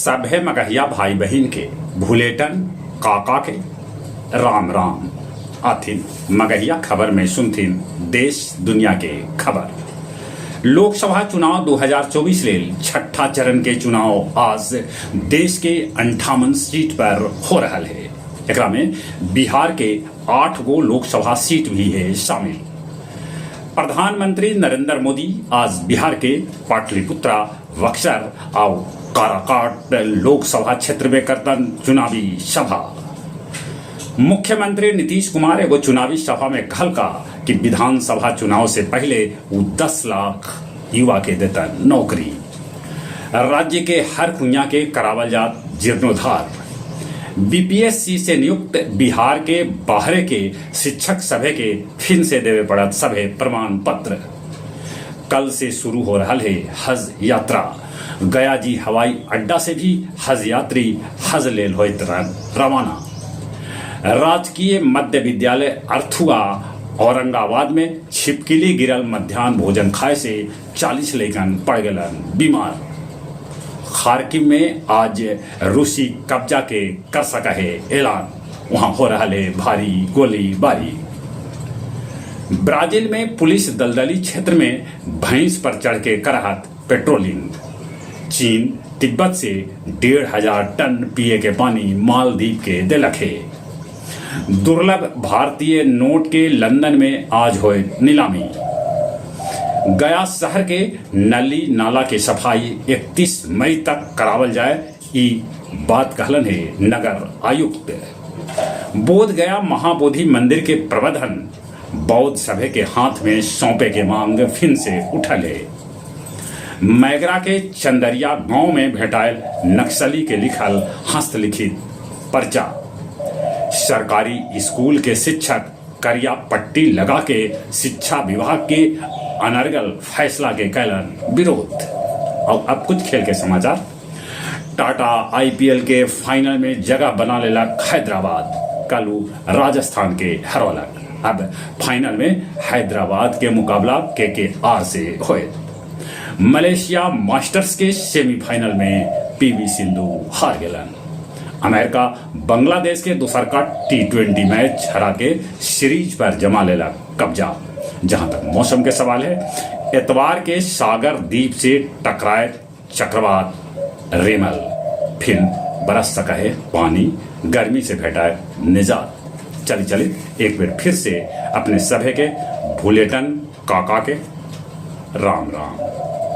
सभे मगहिया भाई बहन के भूलेटन काका के राम राम आथिन मगहिया खबर में सुनथिन देश दुनिया के खबर। लोकसभा चुनाव 2024 लेल छठा चरण के चुनाव आज देश के 58 सीट पर हो रहा है। एकरा में बिहार के 8 गो लोकसभा सीट भी है शामिल। प्रधानमंत्री नरेंद्र मोदी आज बिहार के पाटलिपुत्रा, बक्सर और काराकाट लोकसभा क्षेत्र में करतन चुनावी सभा। मुख्यमंत्री नीतीश कुमार एगो चुनावी सभा में कहलका कि विधानसभा चुनाव से पहले वो 10 लाख युवा के देतन नौकरी। राज्य के हर कुइया के करावल जात जीर्णोद्धार। बीपीएससी से नियुक्त बिहार के बाहर के शिक्षक सभे के फिर से देवे पड़त सभे प्रमाण पत्र। कल से शुरू हो रहा है हज यात्रा। गया जी हवाई अड्डा से भी हज यात्री हज लेल होइत रवाना। राजकीय मध्य विद्यालय अर्थुआ औरंगाबाद में छिपकली गिरल मध्याह्न भोजन खाए से 40 लड़कन पड़ गलन बीमार। खार्किव में आज रूसी कब्जा के कर सका है ऐलान, वहां हो रहा है भारी गोलीबारी। ब्राजील में पुलिस दलदली क्षेत्र में भैंस पर चढ़ के करहत पेट्रोलिंग। चीन तिब्बत से 1,500 टन पिए के पानी मालदीव के दिलक है। दुर्लभ भारतीय नोट के लंदन में आज हुए नीलामी। गया शहर के नली नाला के सफाई 31 मई तक करावल जाए, ई बात कहलन है नगर आयुक्त। बोध गया महाबोधि मंदिर के प्रबंधन बौद्ध सभा के हाथ में सौंपे के मांग फिर से उठल है। मैगरा के चंदरिया गांव में भेटायल नक्सली के लिखल हस्तलिखित पर्चा। सरकारी स्कूल के शिक्षक करिया पट्टी लगा के शिक्षा विभाग के अनर्गल फैसला के कैलन विरोध। और अब कुछ खेल के समाचार। टाटा आईपीएल के फाइनल में जगह बना लेला हैदराबाद, कल राजस्थान के हरौलक। अब फाइनल में हैदराबाद के मुकाबला केकेआर से होए। मलेशिया मास्टर्स के सेमीफाइनल में पीवी सिंधु हार गेलन। अमेरिका बांग्लादेश के दूसर का T20 मैच हरा के सीरीज पर जमा लेला कब्जा। जहां तक मौसम के सवाल है, इतवार के सागर द्वीप से टकराए चक्रवात रेमल, फिर बरस सका है पानी, गर्मी से भेटाए निजात। चली एक बार फिर से अपने सभे के भूलेटन काका के राम राम।